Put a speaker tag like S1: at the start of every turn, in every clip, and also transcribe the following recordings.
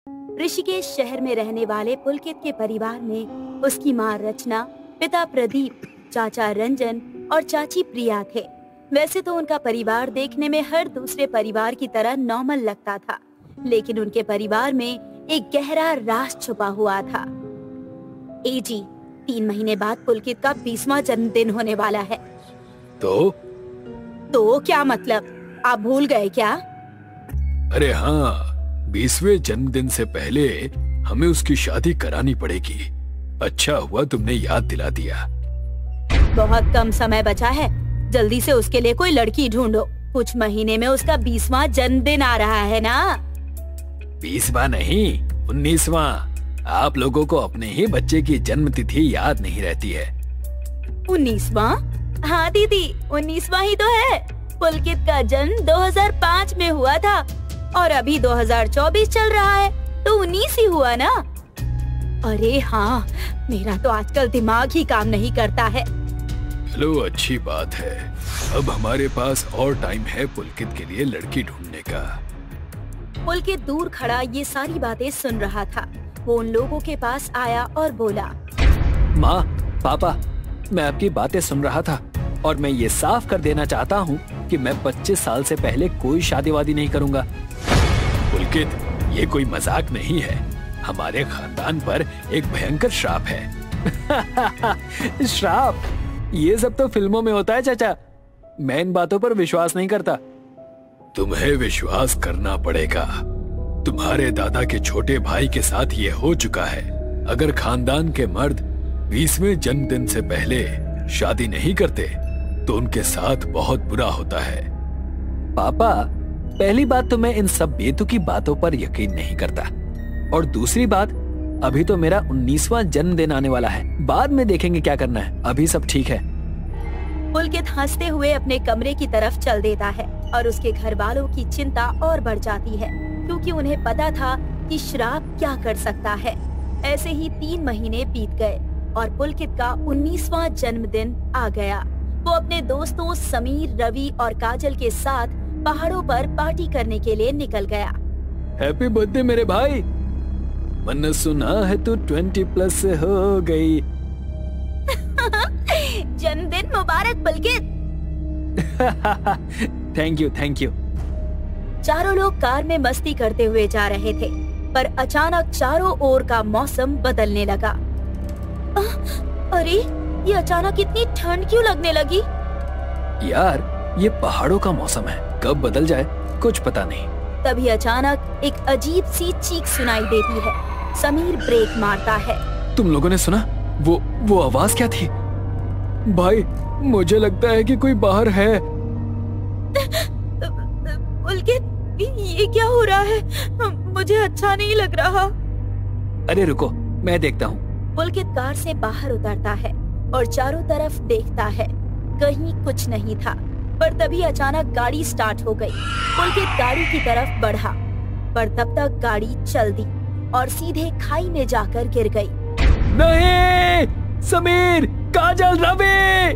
S1: ऋषिकेश शहर में रहने वाले पुलकित के परिवार में उसकी माँ रचना, पिता प्रदीप, चाचा रंजन और चाची प्रिया थे। वैसे तो उनका परिवार देखने में हर दूसरे परिवार की तरह नॉर्मल लगता था, लेकिन उनके परिवार में एक गहरा राज छुपा हुआ था। जी, 3 महीने बाद पुलकित का 20वां जन्मदिन होने वाला है। तो क्या मतलब, आप भूल गए क्या?
S2: अरे हाँ, 20वें जन्मदिन से पहले हमें उसकी शादी करानी पड़ेगी। अच्छा हुआ तुमने याद दिला दिया।
S1: बहुत कम समय बचा है, जल्दी से उसके लिए कोई लड़की ढूंढो। कुछ महीने में उसका 20वां जन्मदिन आ रहा है ना।
S2: 20वां नहीं, 19वां। आप लोगों को अपने ही बच्चे की जन्म तिथि याद नहीं रहती है।
S1: 19वां? हाँ दीदी, 19वां ही तो है। पुलकित का जन्म 2005 में हुआ था और अभी 2024 चल रहा है, तो 19 ही हुआ ना। अरे हाँ, मेरा तो आजकल दिमाग ही काम नहीं करता है।
S2: चलो अच्छी बात है, अब हमारे पास और टाइम है पुलकित के लिए लड़की ढूंढने का।
S1: पुलकित दूर खड़ा ये सारी बातें सुन रहा था। वो उन लोगों के पास आया और बोला,
S3: माँ, पापा, मैं आपकी बातें सुन रहा था और मैं ये साफ कर देना चाहता हूँ कि मैं 25 साल से पहले कोई शादी वादी नहीं करूँगा।
S2: पुलकित, ये कोई मजाक नहीं है। हमारे खानदान पर एक भयंकर श्राप है।
S3: श्राप? ये सब तो फिल्मों में होता है चाचा। मैं इन बातों पर विश्वास नहीं करता।
S2: तुम्हें विश्वास करना पड़ेगा। तुम्हारे दादा के छोटे भाई के साथ ये हो चुका है। अगर खानदान के मर्द 20वें जन्मदिन से पहले शादी नहीं करते तो उनके साथ बहुत बुरा होता है।
S3: पापा, पहली बात तो मैं इन सब बेतुकी बातों पर यकीन नहीं करता, और दूसरी बात, अभी तो मेरा 19वां जन्मदिन आने वाला है। बाद में देखेंगे क्या करना है, अभी सब ठीक है।
S1: पुलकित हंसते हुए अपने कमरे की तरफ चल देता है और उसके घर वालों की चिंता और बढ़ जाती है, क्योंकि उन्हें पता था कि श्राप क्या कर सकता है। ऐसे ही 3 महीने बीत गए और पुलकित का 19वां जन्मदिन आ गया। वो अपने दोस्तों समीर, रवि और काजल के साथ पहाड़ों पर पार्टी करने के लिए निकल गया।
S3: हैप्पी बर्थडे मेरे भाई। मैंने सुना है तू 20+ हो गई।
S1: जन्मदिन मुबारक पुलकित।
S3: Thank you.
S1: चारों लोग कार में मस्ती करते हुए जा रहे थे, पर अचानक चारों ओर का मौसम बदलने लगा। अरे, ये अचानक इतनी ठंड क्यों लगने लगी?
S3: यार, ये पहाड़ों का मौसम है, कब बदल जाए कुछ पता नहीं।
S1: तभी अचानक एक अजीब सी चीख सुनाई देती है। समीर ब्रेक मारता है।
S3: तुम लोगों ने सुना? वो आवाज क्या थी? भाई, मुझे लगता है कि कोई बाहर है।
S1: पुलकित, ये क्या हो रहा है? मुझे अच्छा नहीं लग रहा।
S3: अरे रुको, मैं देखता हूँ।
S1: पुलकित कार से बाहर उतरता है और चारों तरफ देखता है। कहीं कुछ नहीं था, पर तभी अचानक गाड़ी स्टार्ट हो गई। पुलकित गाड़ी की तरफ बढ़ा, पर तब तक गाड़ी चल दी और सीधे खाई में जाकर गिर गई।
S3: नहीं! समीर, काजल, रवि!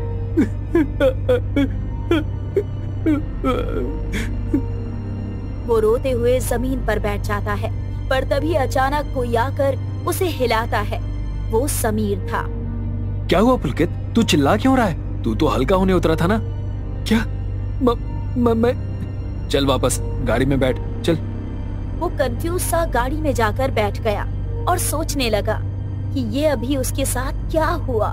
S1: वो रोते हुए जमीन पर बैठ जाता है, पर तभी अचानक कोई आकर उसे हिलाता है। वो समीर था।
S3: क्या हुआ पुलकित? तू चिल्ला क्यों रहा है? तू तो हल्का होने उतरा था ना? क्या? मैं चल वापस गाड़ी में बैठ, चल।
S1: वो कंफ्यूज सा गाड़ी में जाकर बैठ गया और सोचने लगा कि ये अभी उसके साथ क्या हुआ।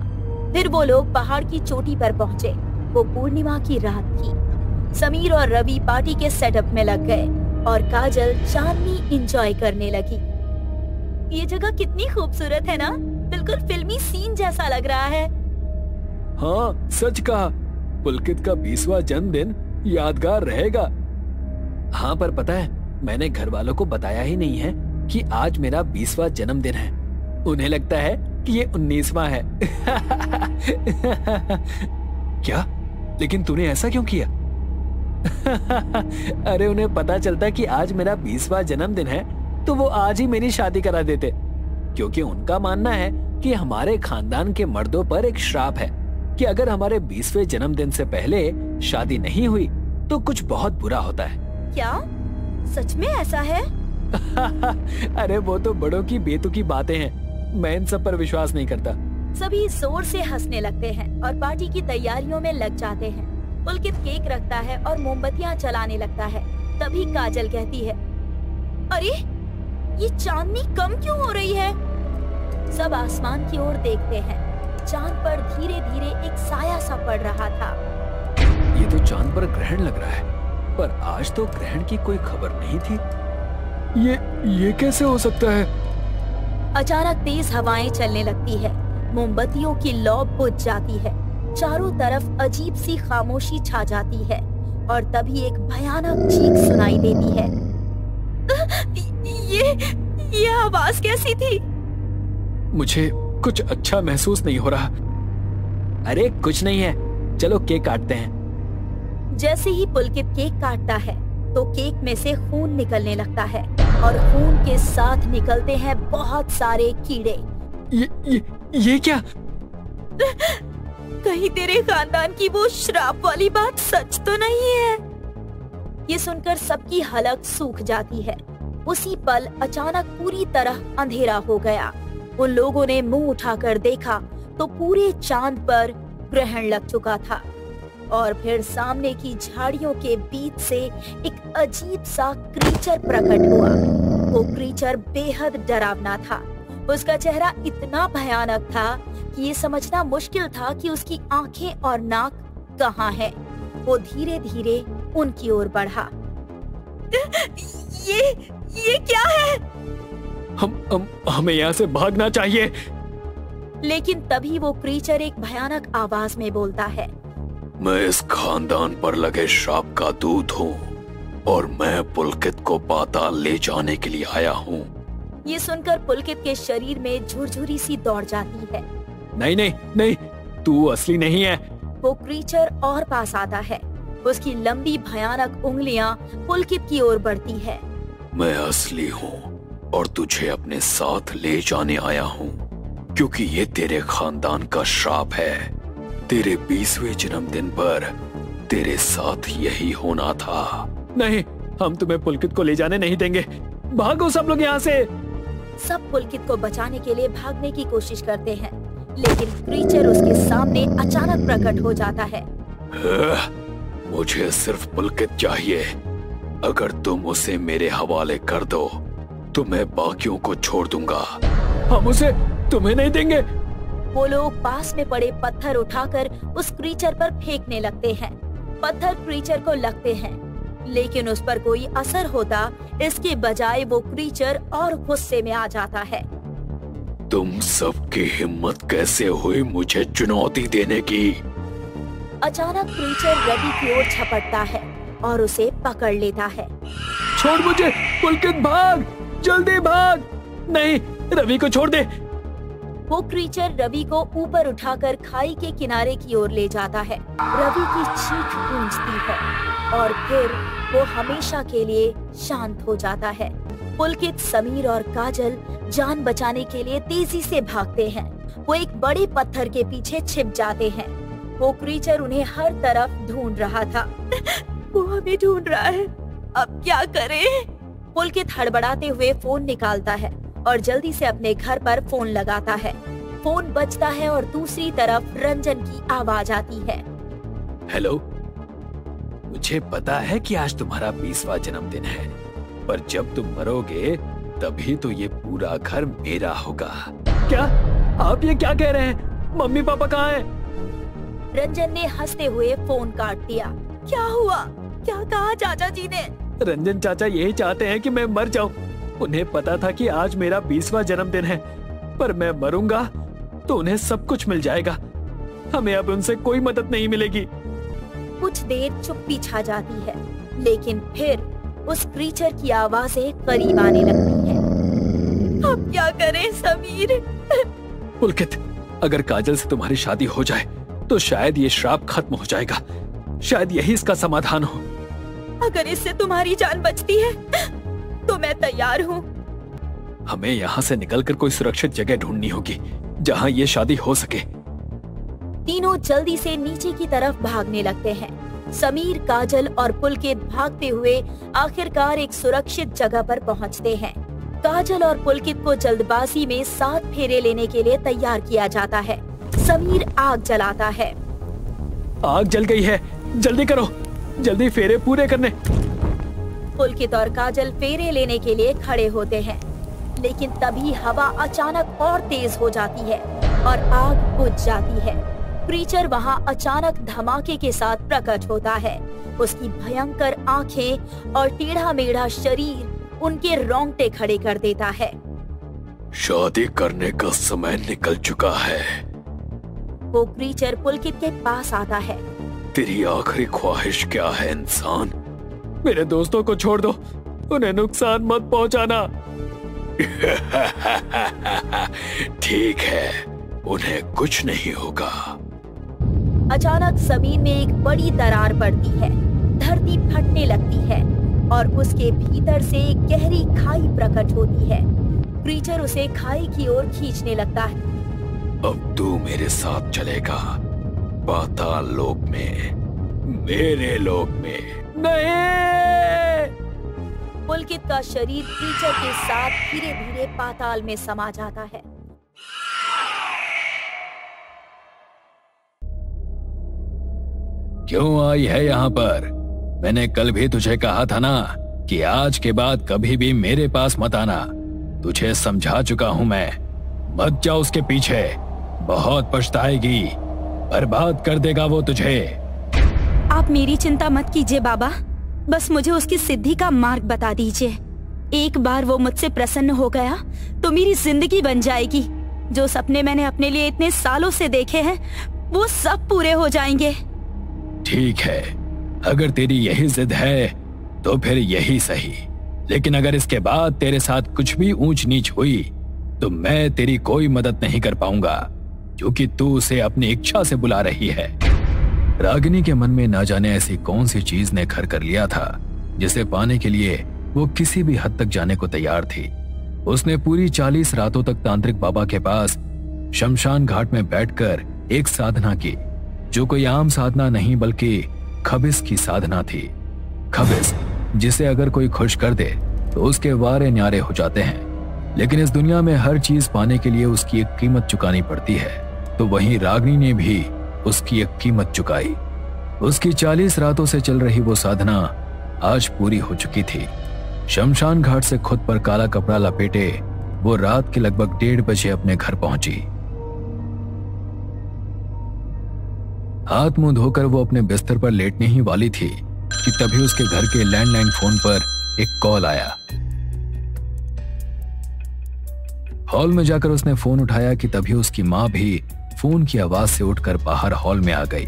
S1: फिर वो लोग पहाड़ की चोटी पर पहुँचे। वो पूर्णिमा की रात थी। समीर और रवि पार्टी के सेटअप में लग गए और काजल चांदनी एंजॉय करने लगी। ये जगह कितनी खूबसूरत है ना, बिल्कुल फिल्मी सीन जैसा लग रहा है।
S3: हाँ, सच कहा। पुलकित का 20वां जन्मदिन यादगार रहेगा। हाँ, पर पता है, मैंने घर वालों को बताया ही नहीं है कि आज मेरा 20वां जन्मदिन है। उन्हें लगता है कि ये 19वां है। क्या? लेकिन तूने ऐसा क्यों किया? अरे, उन्हें पता चलता कि आज मेरा 20वां जन्मदिन है तो वो आज ही मेरी शादी करा देते, क्योंकि उनका मानना है कि हमारे खानदान के मर्दों पर एक श्राप है कि अगर हमारे 20वें जन्मदिन से पहले शादी नहीं हुई तो कुछ बहुत बुरा होता है।
S1: क्या? सच में ऐसा है?
S3: अरे वो तो बड़ों की बेतुकी बातें हैं, मैं इन सब पर विश्वास नहीं करता।
S1: सभी जोर से हंसने लगते हैं और पार्टी की तैयारियों में लग जाते हैं। पुलकित केक रखता है और मोमबत्तियां जलाने लगता है। तभी काजल कहती है, अरे ये चांदनी कम क्यों हो रही है? सब आसमान की ओर देखते हैं। चांद पर धीरे धीरे एक साया सा पड़ रहा था।
S3: ये तो चांद पर ग्रहण लग रहा है, पर आज तो ग्रहण की कोई खबर नहीं थी। ये कैसे हो सकता है?
S1: अचानक तेज हवाएं चलने लगती है। मोमबत्तियों की लौ बुझ जाती है। चारों तरफ अजीब सी खामोशी छा जाती है और तभी एक भयानक चीख सुनाई देती है। ये आवाज कैसी थी?
S3: मुझे कुछ अच्छा महसूस नहीं हो रहा। अरे कुछ नहीं है, चलो केक काटते हैं।
S1: जैसे ही पुलकित केक काटता है तो केक में से खून निकलने लगता है और खून के साथ निकलते हैं बहुत सारे कीड़े।
S3: ये क्या?
S1: कहीं तेरे खानदान की वो श्राप वाली बात सच तो नहीं है? ये सुनकर सबकी हलक सूख जाती है। उसी पल अचानक पूरी तरह अंधेरा हो गया। उन लोगों ने मुंह उठाकर देखा तो पूरे चांद पर ग्रहण लग चुका था और फिर सामने की झाड़ियों के बीच से एक अजीब सा क्रीचर प्रकट हुआ। वो क्रीचर बेहद डरावना था। उसका चेहरा इतना भयानक था कि ये समझना मुश्किल था कि उसकी आंखें और नाक कहाँ है। वो धीरे धीरे उनकी ओर बढ़ा। ये क्या है?
S3: हमें यहाँ से भागना चाहिए।
S1: लेकिन तभी वो क्रीचर एक भयानक आवाज में बोलता है,
S2: मैं इस खानदान पर लगे श्राप का दूत हूँ और मैं पुलकित को पाताल ले जाने के लिए आया हूँ।
S1: ये सुनकर पुलकित के शरीर में झुरझुरी सी दौड़ जाती है।
S3: नहीं, तू असली नहीं है।
S1: वो क्रीचर और पास आता है। उसकी लंबी भयानक उंगलियां पुलकित की ओर बढ़ती है।
S2: मैं असली हूँ और तुझे अपने साथ ले जाने आया हूँ क्योंकि ये तेरे खानदान का श्राप है। तेरे 20वें जन्मदिन पर तेरे साथ यही होना था।
S3: नहीं, हम तुम्हें पुलकित को ले जाने नहीं देंगे। भागो सब लोग यहाँ से।
S1: सब पुलकित को बचाने के लिए भागने की कोशिश करते हैं, लेकिन क्रीचर उसके सामने अचानक प्रकट हो जाता है।
S2: मुझे सिर्फ पुलकित चाहिए। अगर तुम उसे मेरे हवाले कर दो तो मैं बाकियों को छोड़ दूंगा।
S3: हम उसे तुम्हें नहीं देंगे।
S1: वो लोग पास में पड़े पत्थर उठाकर उस क्रीचर पर फेंकने लगते हैं। पत्थर क्रीचर को लगते हैं, लेकिन उस पर कोई असर होता इसके बजाय वो क्रीचर और गुस्से में आ जाता है।
S2: तुम सबकी हिम्मत कैसे हुई मुझे चुनौती देने की?
S1: अचानक क्रीचर रवि की ओर झपटता है और उसे पकड़ लेता है।
S3: छोड़ मुझे पुलकित, भाग, जल्दी भाग। नहीं, रवि को छोड़ दे।
S1: वो क्रीचर रवि को ऊपर उठाकर खाई के किनारे की ओर ले जाता है। रवि की चीख गूंजती है और फिर वो हमेशा के लिए शांत हो जाता है। पुलकित, समीर और काजल जान बचाने के लिए तेजी से भागते हैं। वो एक बड़े पत्थर के पीछे छिप जाते हैं। वो क्रीचर उन्हें हर तरफ ढूंढ रहा था। वो हमें ढूंढ रहा है, अब क्या करें? पुलकित हड़बड़ाते हुए फोन निकालता है और जल्दी से अपने घर पर फोन लगाता है। फोन बजता है और दूसरी तरफ रंजन की आवाज आती है।
S3: हेलो, मुझे पता है कि आज तुम्हारा 20वां जन्मदिन है, पर जब तुम मरोगे तभी तो ये पूरा घर मेरा होगा। क्या आप ये क्या कह रहे हैं? मम्मी पापा कहाँ हैं?
S1: रंजन ने हंसते हुए फोन काट दिया। क्या हुआ? क्या कहा चाचा जी ने?
S3: रंजन चाचा यही चाहते हैं कि मैं मर जाऊं। उन्हें पता था कि आज मेरा 20वां जन्मदिन है, पर मैं मरूंगा तो उन्हें सब कुछ मिल जाएगा। हमें अब उनसे कोई मदद नहीं मिलेगी।
S1: कुछ देर चुप्पी छा जाती है, लेकिन फिर उस क्रीचर की आवाजें करीब आने लगती हैं। अब क्या करें समीर?
S3: पुलकित, अगर काजल से तुम्हारी शादी हो जाए तो शायद ये श्राप खत्म हो जाएगा। शायद यही इसका समाधान हो।
S1: अगर इससे तुम्हारी जान बचती है तो मैं तैयार हूँ।
S3: हमें यहाँ से निकलकर कोई सुरक्षित जगह ढूंढनी होगी जहाँ ये शादी हो सके।
S1: तीनों जल्दी से नीचे की तरफ भागने लगते हैं। समीर, काजल और पुलकित भागते हुए आखिरकार एक सुरक्षित जगह पर पहुंचते हैं। काजल और पुलकित को जल्दबाजी में 7 फेरे लेने के लिए तैयार किया जाता है। समीर आग जलाता है।
S3: आग जल गई है, जल्दी करो, जल्दी फेरे पूरे करने।
S1: पुलकित और काजल फेरे लेने के लिए खड़े होते हैं, लेकिन तभी हवा अचानक और तेज हो जाती है और आग बुझ जाती है। क्रीचर वहां अचानक धमाके के साथ प्रकट होता है। उसकी भयंकर आंखें और टेढ़ा मेढ़ा शरीर उनके रोंगटे खड़े कर देता है।
S2: शादी करने का समय निकल चुका है।
S1: वो क्रीचर पुलकित के पास आता है।
S2: तेरी आखिरी ख्वाहिश क्या है इंसान?
S3: मेरे दोस्तों को छोड़ दो, उन्हें नुकसान मत पहुंचाना।
S2: ठीक है, उन्हें कुछ नहीं होगा।
S1: अचानक जमीन में एक बड़ी दरार पड़ती है, धरती फटने लगती है और उसके भीतर से एक गहरी खाई प्रकट होती है। क्रीचर उसे खाई की ओर खींचने लगता है।
S2: अब तू मेरे साथ चलेगा, पाताल लोक में, मेरे लोक में।
S3: नहीं!
S1: पुलकित का शरीर क्रीचर के साथ धीरे धीरे पाताल में समा जाता है।
S2: क्यों आई है यहाँ पर? मैंने कल भी तुझे कहा था ना कि आज के बाद कभी भी मेरे पास मत आना। तुझे समझा चुका हूँ मैं। मत जा उसके पीछे, बहुत पछताएगी, बर्बाद कर देगा वो तुझे।
S1: आप मेरी चिंता मत कीजिए बाबा, बस मुझे उसकी सिद्धि का मार्ग बता दीजिए। एक बार वो मुझसे प्रसन्न हो गया तो मेरी जिंदगी बन जाएगी। जो सपने मैंने अपने लिए इतने सालों से देखे हैं वो सब पूरे हो जाएंगे।
S2: ठीक है, अगर तेरी यही जिद है तो फिर यही सही, लेकिन अगर इसके बाद तेरे साथ कुछ भी ऊंच नीच हुई तो मैं तेरी कोई मदद नहीं कर पाऊंगा, क्योंकि तू उसे अपनी इच्छा से बुला रही है। रागिनी के मन में ना जाने ऐसी कौन सी चीज ने घर कर लिया था जिसे पाने के लिए वो किसी भी हद तक जाने को तैयार थी। उसने पूरी 40 रातों तक तांत्रिक बाबा के पास शमशान घाट में बैठकर एक साधना की, जो कोई आम साधना नहीं बल्कि खबिस की साधना थी। खबिस जिसे अगर कोई खुश कर दे तो उसके वारे न्यारे हो जाते हैं, लेकिन इस दुनिया में हर चीज पाने के लिए उसकी एक कीमत चुकानी पड़ती है। तो वहीं रागिनी ने भी उसकी एक कीमत चुकाई। उसकी 40 रातों से चल रही वो साधना आज पूरी हो चुकी थी। शमशान घाट से खुद पर काला कपड़ा लपेटे वो रात के लगभग 1:30 बजे अपने घर पहुंची। हाथ मुंह धोकर वो अपने बिस्तर पर लेटने ही वाली थी कि तभी उसके घर के लैंडलाइन फोन पर एक कॉल आया। हॉल में जाकर उसने फोन उठाया कि तभी उसकी मां भी फोन की आवाज से उठकर बाहर हॉल में आ गई,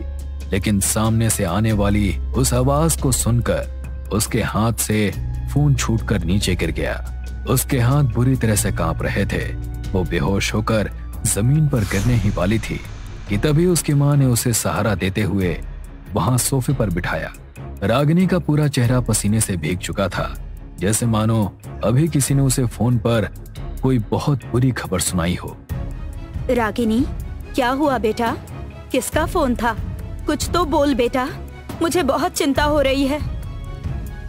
S2: लेकिन सामने से आने वाली उस आवाज को सुनकर उसके हाथ से फोन छूटकर नीचे गिर गया। उसके हाथ बुरी तरह से कांप रहे थे। वो बेहोश होकर जमीन पर गिरने ही वाली थी कि तभी उसकी मां ने उसे सहारा देते हुए वहां सोफे पर बिठाया। रागिनी का पूरा चेहरा पसीने से भीग चुका था, जैसे मानो अभी किसी ने उसे फोन पर कोई बहुत बुरी खबर सुनाई हो।
S1: रागिनी, क्या हुआ बेटा? किसका फोन था? कुछ तो बोल बेटा, मुझे बहुत चिंता हो रही है।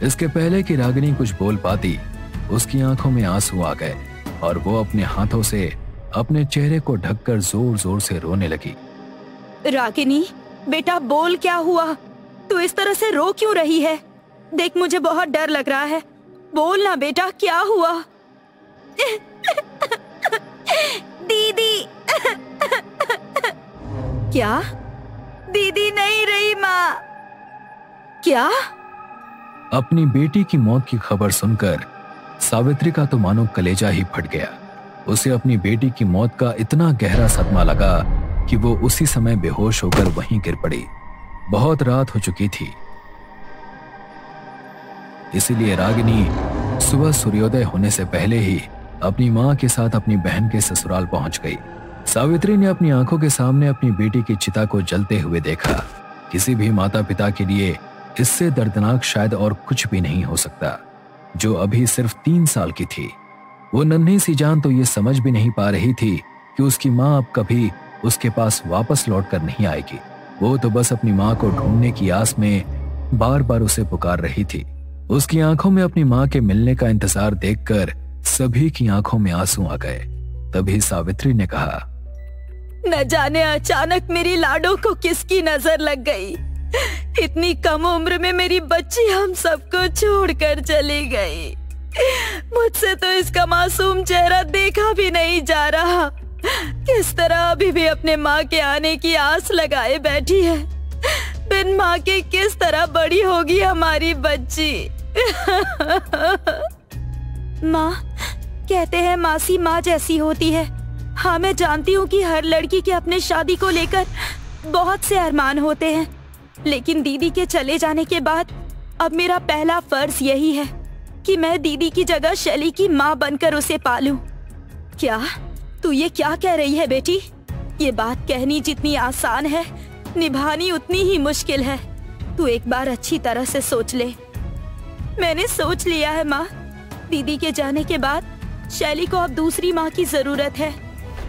S2: इसके पहले कि रागिनी कुछ बोल पाती, उसकी आंखों में आंसू आ गए और वो अपने हाथों से अपने चेहरे को ढककर जोर जोर से रोने लगी।
S1: रागिनी बेटा, बोल क्या हुआ? तू इस तरह से रो क्यों रही है? देख, मुझे बहुत डर लग रहा है। बोल ना बेटा, क्या हुआ? दीदी। क्या? दीदी नहीं रही माँ। क्या?
S2: अपनी बेटी की मौत की खबर सुनकर सावित्री का तो मानो कलेजा ही फट गया। उसे अपनी बेटी की मौत का इतना गहरा सदमा लगा कि वो उसी समय बेहोश होकर वहीं गिर पड़ी। बहुत रात हो चुकी थी, इसीलिए रागिनी सुबह सूर्योदय होने से पहले ही अपनी मां के साथ अपनी बहन के ससुराल पहुंच गई। सावित्री ने अपनी आंखों के सामने अपनी बेटी की चिता को जलते हुए देखा। किसी भी माता पिता के लिए इससे दर्दनाक शायद और कुछ भी नहीं हो सकता। जो अभी सिर्फ 3 साल की थी, वो नन्ही सी जान तो ये समझ भी नहीं पा रही थी कि उसकी मां अब कभी उसके पास वापस लौट कर नहीं आएगी। वो तो बस अपनी मां को ढूंढने की आस में
S3: बार बार उसे पुकार रही थी। उसकी आंखों में अपनी माँ के मिलने का इंतजार देखकर सभी की आंखों में आंसू आ गए। तभी सावित्री ने कहा,
S1: न जाने अचानक मेरी लाडो को किसकी नजर लग गई। इतनी कम उम्र में मेरी बच्ची हम सबको छोड़कर चली गई। मुझसे तो इसका मासूम चेहरा देखा भी नहीं जा रहा। किस तरह अभी भी अपने माँ के आने की आस लगाए बैठी है। बिन माँ के किस तरह बड़ी होगी हमारी बच्ची। माँ, कहते हैं मासी माँ जैसी होती है। हाँ, मैं जानती हूँ कि हर लड़की के अपने शादी को लेकर बहुत से अरमान होते हैं, लेकिन दीदी के चले जाने के बाद अब मेरा पहला फर्ज यही है कि मैं दीदी की जगह शैली की माँ बनकर उसे पालूं। क्या तू ये क्या कह रही है बेटी? ये बात कहनी जितनी आसान है, निभानी उतनी ही मुश्किल है। तू एक बार अच्छी तरह से सोच ले। मैंने सोच लिया है माँ। दीदी के जाने के बाद शैली को अब दूसरी माँ की जरूरत है,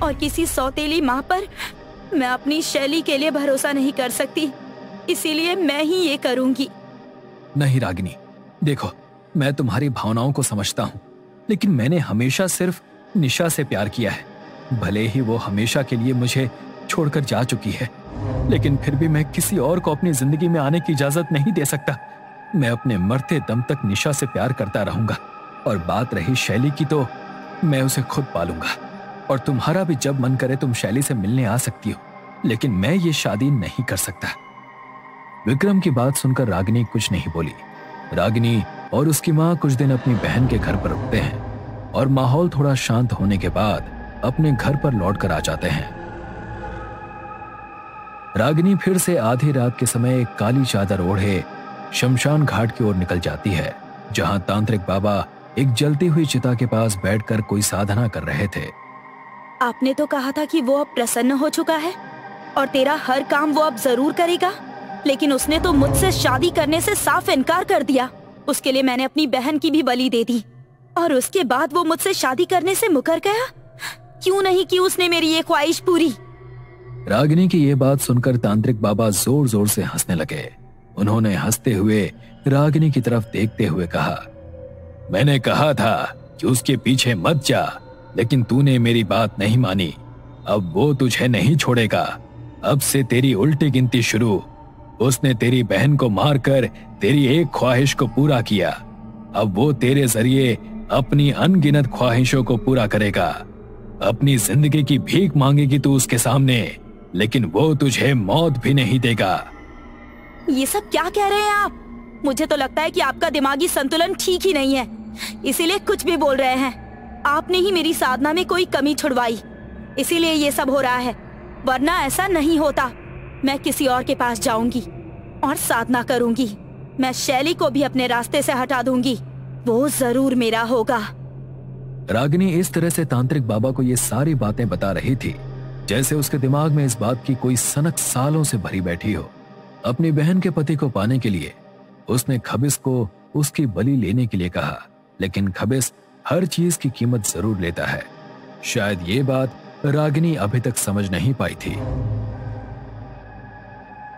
S1: और किसी सौतेली माँ पर मैं अपनी शैली के लिए भरोसा नहीं कर सकती। इसीलिए मैं ही ये करूंगी।
S3: नहीं रागिनी, देखो, मैं तुम्हारी भावनाओं को समझता हूँ, लेकिन मैंने हमेशा सिर्फ निशा से प्यार किया है। भले ही वो हमेशा के लिए मुझे छोड़कर जा चुकी है, लेकिन फिर भी मैं किसी और को अपनी जिंदगी में आने की इजाजत नहीं दे सकता। मैं अपने मरते दम तक निशा से प्यार करता रहूंगा, और बात रही शैली की तो मैं उसे खुद पालूंगा। और तुम्हारा भी जब मन करे तुम शैली से मिलने आ सकती हो, लेकिन मैं ये शादी नहीं कर सकता। विक्रम की बात सुनकर रागिनी कुछ नहीं बोली। रागिनी और उसकी माँ कुछ दिन अपनी बहन के घर पर रुकते हैं, और माहौल थोड़ा शांत होने के बाद अपने घर पर लौटकर आ जाते हैं। रागिनी फिर से आधी रात के समय एक काली चादर ओढ़े शमशान घाट की ओर निकल जाती है, जहां तांत्रिक बाबा एक जलती हुई चिता के पास बैठकर कोई साधना कर रहे थे।
S1: आपने तो कहा था कि वो अब प्रसन्न हो चुका है और तेरा हर काम वो अब जरूर करेगा, लेकिन उसने तो मुझसे शादी करने से साफ इनकार कर दिया। उसके लिए मैंने अपनी बहन की भी बलि दे दी, और उसके बाद वो मुझसे शादी करने से मुकर गया। क्यों नहीं की उसने मेरी ये ख्वाहिश पूरी?
S3: रागिनी की ये बात सुनकर तांत्रिक बाबा जोर जोर से हंसने लगे। उन्होंने हंसते हुए रागिनी की तरफ देखते हुए कहा, मैंने कहा था कि उसके पीछे मत जा, लेकिन तूने मेरी बात नहीं मानी। अब वो तुझे नहीं छोड़ेगा। अब से तेरी उल्टी गिनती शुरू। उसने तेरी बहन को मारकर तेरी एक ख्वाहिश को पूरा किया। अब वो तेरे जरिए अपनी अनगिनत ख्वाहिशों को पूरा करेगा। अपनी जिंदगी की भीख मांगेगी तू उसके सामने, लेकिन वो तुझे मौत भी नहीं देगा।
S1: ये सब क्या कह रहे हैं आप? मुझे तो लगता है कि आपका दिमागी संतुलन ठीक ही नहीं है, इसीलिए कुछ भी बोल रहे हैं। आपने ही मेरी साधना में कोई कमी छुड़वाई, इसीलिए ये सब हो रहा है, वरना ऐसा नहीं होता। मैं किसी और के पास जाऊंगी और साधना करूंगी। मैं शैली को भी अपने रास्ते से हटा दूंगी। वो जरूर मेरा होगा।
S3: रागिनी इस तरह से तांत्रिक बाबा को ये सारी बातें बता रही थी जैसे उसके दिमाग में इस बात की कोई सनक सालों से भरी बैठी हो। अपनी बहन के पति को पाने के लिए उसने खबिस को उसकी बलि लेने के लिए कहा, लेकिन खबिस हर चीज की कीमत जरूर लेता है। शायद ये बात रागिनी अभी तक समझ नहीं पाई थी।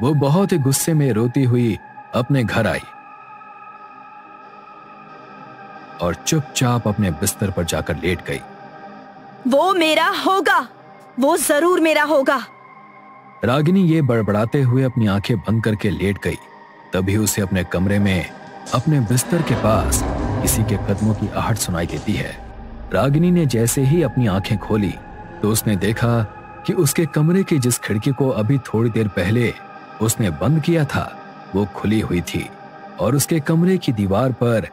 S3: वो बहुत ही गुस्से में रोती हुई अपने घर आई और चुपचाप अपने बिस्तर पर जाकर लेट गई।
S1: वो मेरा होगा, वो जरूर मेरा होगा।
S3: रागिनी ये बड़बड़ाते हुए अपनी आंखें बंद करके लेट गई। तभी उसे अपने कमरे में अपने बिस्तर के पास किसी के कदमों की आहट सुनाई देती है। रागिनी ने जैसे ही अपनी आंखें खोली तो उसने देखा कि उसके कमरे की जिस खिड़की को अभी थोड़ी देर पहले उसने बंद किया था वो खुली हुई थी, और उसके कमरे की दीवार पर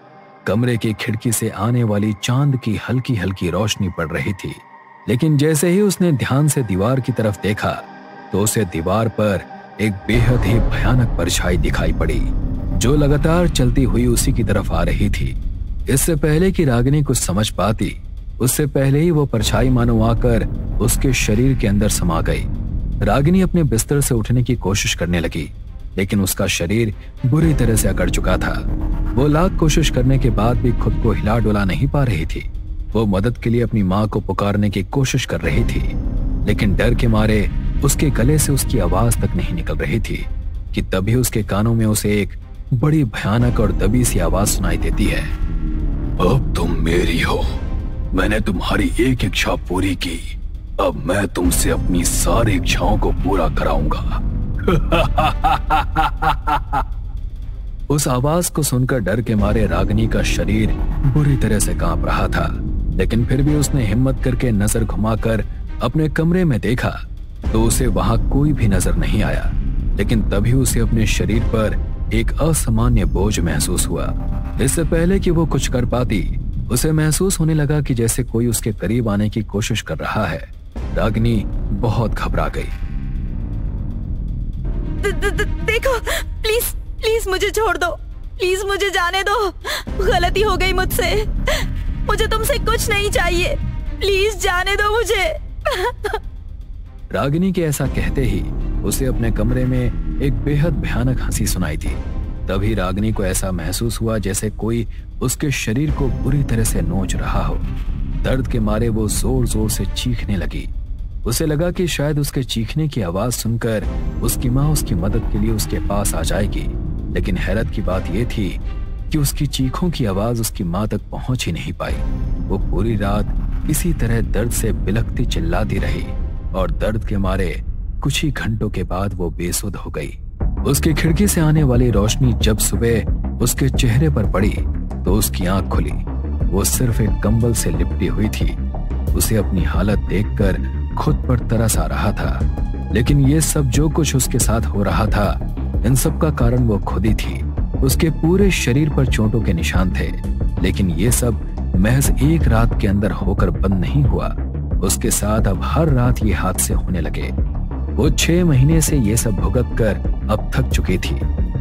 S3: कमरे की खिड़की से आने वाली चांद की हल्की हल्की रोशनी पड़ रही थी। लेकिन जैसे ही उसने ध्यान से दीवार की तरफ देखा तो उसे दीवार पर एक बेहद ही भयानक परछाई दिखाई पड़ी जो लगातार चलती हुई उसी की तरफ आ रही थी। इससे पहले कि रागिनी कुछ समझ पाती, उससे पहले ही वो परछाई मानो आकर उसके शरीर के अंदर समा गई। रागिनी अपने बिस्तर से उठने की कोशिश करने लगी, लेकिन उसका शरीर बुरी तरह से अकड़ चुका था। वो लाख कोशिश करने के बाद भी खुद को हिला डुला नहीं पा रही थी। वो मदद के लिए अपनी माँ को पुकारने की कोशिश कर रही थी, लेकिन डर के मारे उसके गले से उसकी आवाज तक नहीं निकल रही थी कि तभी उसके कानों में उसे एक बड़ी भयानक और दबी सी आवाज सुनाई देती है।
S2: अब तुम मेरी हो, मैंने तुम्हारी एक इच्छा पूरी की, अब मैं तुमसे अपनी सारी इच्छाओं को पूरा कराऊंगा।
S3: उस आवाज को सुनकर डर के मारे रागिनी का शरीर बुरी तरह से कांप रहा था, लेकिन फिर भी उसने हिम्मत करके नजर घुमाकर अपने कमरे में देखा तो उसे वहां कोई भी नजर नहीं आया। लेकिन तभी उसे अपने शरीर पर एक असामान्य बोझ महसूस हुआ। इससे पहले कि वो कुछ कर पाती, उसे महसूस होने लगा कि जैसे कोई उसके करीब आने की कोशिश कर रहा है। रागिनी बहुत घबरा गई।
S1: देखो, प्लीज प्लीज मुझे छोड़ दो, प्लीज मुझे जाने दो, गलती हो गई मुझसे, मुझे तुमसे कुछ नहीं चाहिए, प्लीज जाने दो मुझे।
S3: रागिनी के ऐसा कहते ही उसे अपने कमरे में एक बेहद भयानक हंसी सुनाई दी। तभी रागिनी को ऐसा महसूस हुआ जैसे कोई उसके शरीर को बुरी तरह से नोच रहा हो। दर्द के मारे वो जोर जोर से चीखने लगी। उसे लगा कि शायद उसके चीखने की आवाज सुनकर उसकी माँ उसकी मदद के लिए उसके पास आ जाएगी, लेकिन हैरत की बात यह थी कि उसकी चीखों की आवाज उसकी माँ तक पहुंच ही नहीं पाई। वो पूरी रात इसी तरह दर्द से बिलखती चिल्लाती रही और दर्द के मारे कुछ ही घंटों के बाद वो बेसुध हो गई। उसकी खिड़की से आने वाली रोशनी जब सुबह उसके चेहरे पर पड़ी तो उसकी आंख खुली। वो सिर्फ एक कंबल से लिपटी हुई थी। उसे अपनी हालत देखकर खुद पर तरस आ रहा था, लेकिन ये सब जो कुछ उसके साथ हो रहा था, इन सब का कारण वो खुद ही थी। उसके पूरे शरीर पर चोटों के निशान थे, लेकिन ये सब महज एक रात के अंदर होकर बंद नहीं हुआ। उसके साथ अब हर रात ये हादसे होने लगे। वो 6 महीने से ये सब भुगत कर अब थक चुकी थी।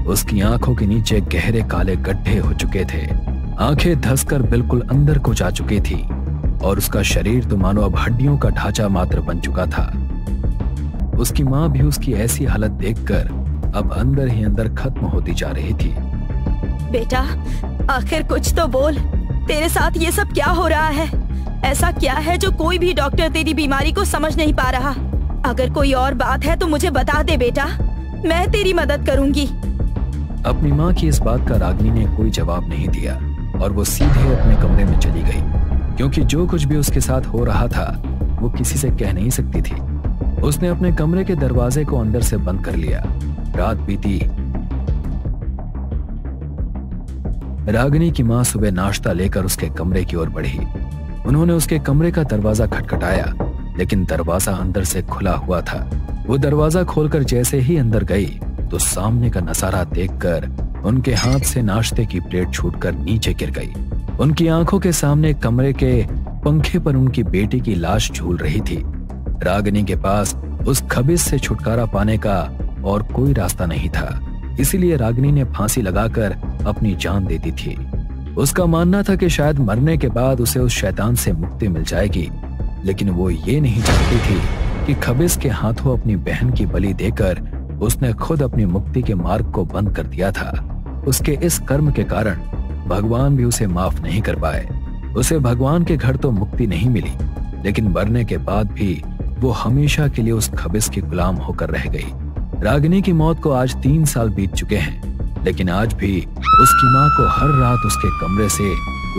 S3: उसकी आंखों के नीचे गहरे काले गड्ढे हो चुके थे, आंखें धंसकर बिल्कुल अंदर को जा चुकी थी और उसका शरीर तो मानो अब हड्डियों का ढांचा मात्र बन चुका था। उसकी माँ भी उसकी ऐसी हालत देखकर अब अंदर ही अंदर खत्म होती जा रही थी।
S1: बेटा, आखिर कुछ तो बोल, तेरे साथ ये सब क्या हो रहा है? ऐसा क्या है जो कोई भी डॉक्टर तेरी बीमारी को समझ नहीं पा रहा? अगर कोई और बात है तो मुझे बता दे बेटा, मैं तेरी मदद करूंगी।
S3: अपनी माँ की इस बात का रागिनी ने कोई जवाब नहीं दिया और वो सीधे अपने कमरे में चली गई, क्योंकि जो कुछ भी उसके साथ हो रहा था वो किसी से कह नहीं सकती थी। उसने अपने कमरे के दरवाजे को अंदर से बंद कर लिया। रात बीती। रागिनी की माँ सुबह नाश्ता लेकर उसके कमरे की ओर बढ़ी। उन्होंने उसके कमरे का दरवाजा खटखटाया, लेकिन दरवाजा अंदर से खुला हुआ था। वो दरवाजा खोलकर जैसे ही अंदर गई तो सामने का नजारा देखकर उनके हाथ से नाश्ते की प्लेट छूटकर नीचे गिर गई। उनकी आंखों के सामने कमरे के पंखे पर उनकी बेटी की लाश झूल रही थी। रागिनी के पास उस खबीस से छुटकारा पाने का और कोई रास्ता नहीं था, इसीलिए रागिनी ने फांसी लगाकर अपनी जान दे दी थी। उसका मानना था कि शायद मरने के बाद उसे उस शैतान से मुक्ति मिल जाएगी, लेकिन वो ये नहीं चाहती थी कि खबीस के हाथों अपनी बहन की बलि देकर उसने खुद अपनी मुक्ति के मार्ग को बंद कर दिया था। उसके इस कर्म के कारण भगवान भी उसे माफ नहीं कर पाए। उसे भगवान के घर तो मुक्ति नहीं मिली, लेकिन मरने के बाद भी वो हमेशा के लिए उस खबीस की गुलाम होकर रह गई। रागिनी की मौत को आज 3 साल बीत चुके हैं, लेकिन आज भी उसकी माँ को हर रात उसके कमरे से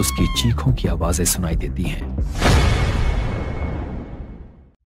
S3: उसकी चीखों की आवाजें सुनाई देती हैं।